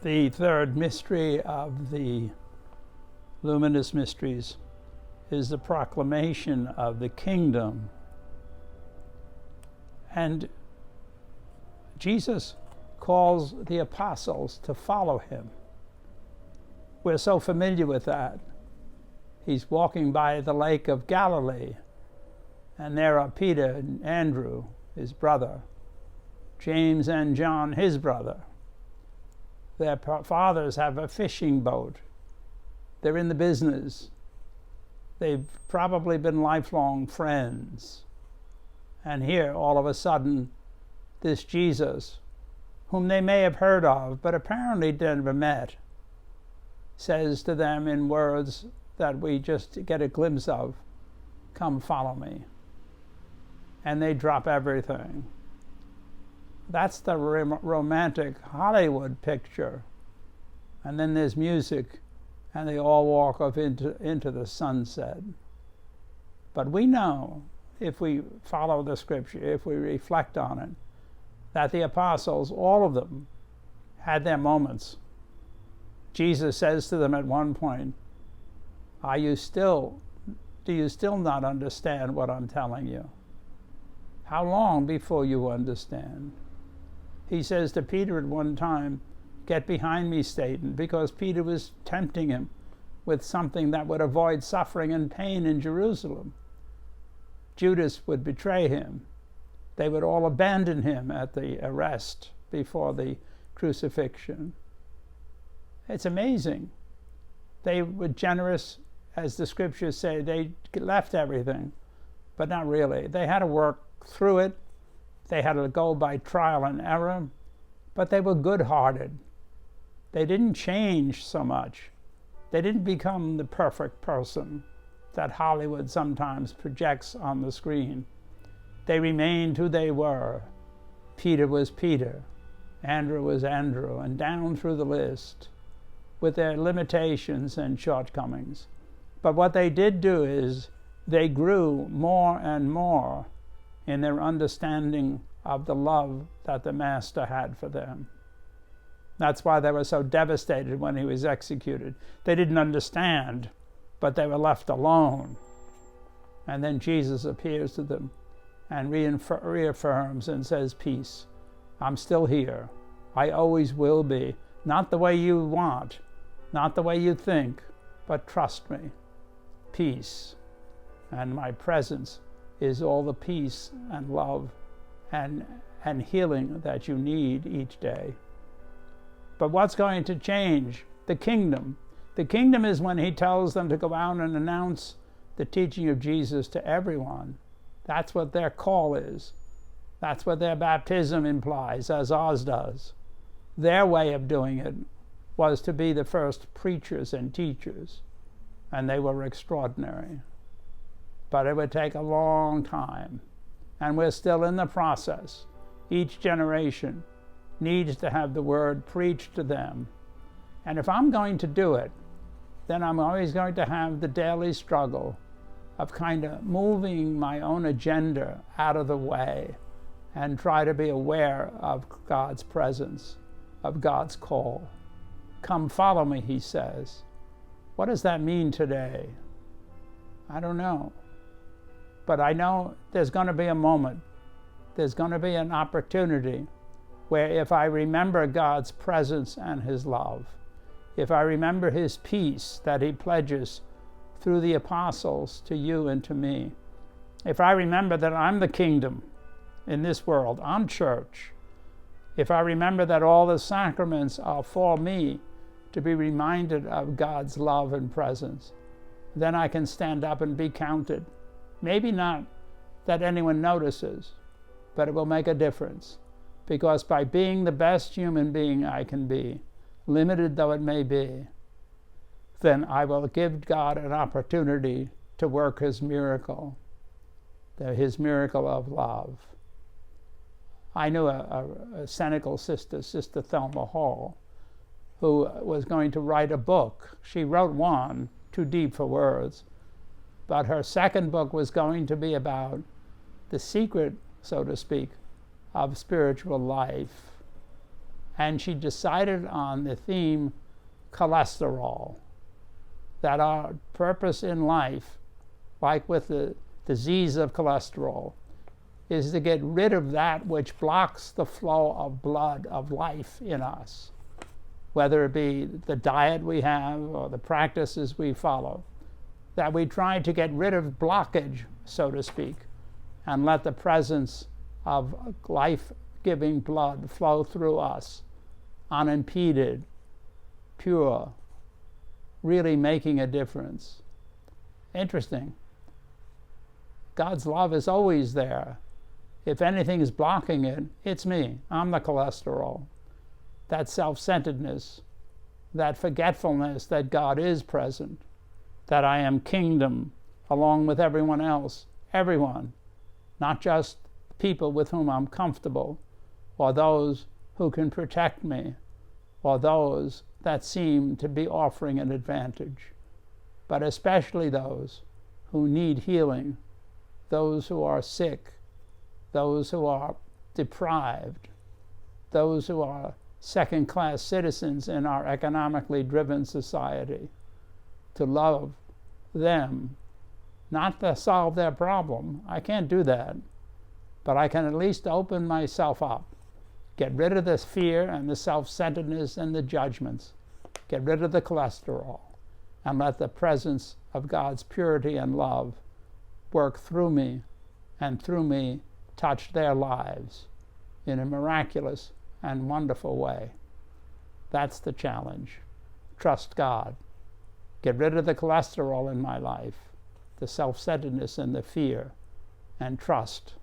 The third mystery of the luminous mysteries is the proclamation of the kingdom. And Jesus calls the apostles to follow him. We're so familiar with that. He's walking by the lake of Galilee, and there are Peter and Andrew, his brother, James and John, his brother. Their fathers have a fishing boat. They're in the business. They've probably been lifelong friends. And here, all of a sudden, this Jesus, whom they may have heard of, but apparently never met, says to them in words that we just get a glimpse of, "Come follow me." And they drop everything. That's the romantic Hollywood picture. And then there's music, and they all walk off into the sunset. But we know, if we follow the scripture, if we reflect on it, that the apostles, all of them, had their moments. Jesus says to them at one point, do you still not understand what I'm telling you? How long before you understand? He says to Peter at one time, "Get behind me, Satan," because Peter was tempting him with something that would avoid suffering and pain in Jerusalem. Judas would betray him. They would all abandon him at the arrest before the crucifixion. It's amazing. They were generous, as the scriptures say. They left everything, but not really. They had to work through it. They had to go by trial and error, but they were good-hearted. They didn't change so much. They didn't become the perfect person that Hollywood sometimes projects on the screen. They remained who they were. Peter was Peter, Andrew was Andrew, and down through the list, with their limitations and shortcomings. But what they did do is they grew more and more in their understanding of the love that the Master had for them. That's why they were so devastated when he was executed. They didn't understand, but they were left alone. And then Jesus appears to them and reaffirms and says, "Peace. I'm still here. I always will be. Not the way you want, not the way you think, but trust me. Peace. And my presence is all the peace and love and healing that you need each day." But what's going to change? The kingdom. The kingdom is when he tells them to go out and announce the teaching of Jesus to everyone. That's what their call is. That's what their baptism implies, as ours does. Their way of doing it was to be the first preachers and teachers, and they were extraordinary. But it would take a long time, and we're still in the process. Each generation needs to have the word preached to them. And if I'm going to do it, then I'm always going to have the daily struggle of kind of moving my own agenda out of the way and try to be aware of God's presence, of God's call. "Come follow me," he says. What does that mean today? I don't know. But I know there's going to be a moment, there's going to be an opportunity where if I remember God's presence and his love, if I remember his peace that he pledges through the apostles to you and to me, if I remember that I'm the kingdom in this world, I'm church, if I remember that all the sacraments are for me to be reminded of God's love and presence, then I can stand up and be counted. Maybe not that anyone notices, but it will make a difference. Because by being the best human being I can be, limited though it may be, then I will give God an opportunity to work his miracle of love. I knew a Senegal sister, Sister Thelma Hall, who was going to write a book. She wrote one, too deep for words, but her second book was going to be about the secret, so to speak, of spiritual life. And she decided on the theme cholesterol, that our purpose in life, like with the disease of cholesterol, is to get rid of that which blocks the flow of blood of life in us, whether it be the diet we have or the practices we follow, that we try to get rid of blockage, so to speak, and let the presence of life-giving blood flow through us, unimpeded, pure, really making a difference. Interesting. God's love is always there. If anything is blocking it, it's me. I'm the cholesterol. That self-centeredness, that forgetfulness that God is present, that I am kingdom along with everyone else, everyone, not just people with whom I'm comfortable, or those who can protect me, or those that seem to be offering an advantage, but especially those who need healing, those who are sick, those who are deprived, those who are second-class citizens in our economically driven society, to love them, not to solve their problem. I can't do that, but I can at least open myself up, get rid of this fear and the self-centeredness and the judgments, get rid of the cholesterol, and let the presence of God's purity and love work through me, and through me touch their lives in a miraculous and wonderful way. That's the challenge. Trust God. Get rid of the cholesterol in my life, the self-centeredness and the fear, and trust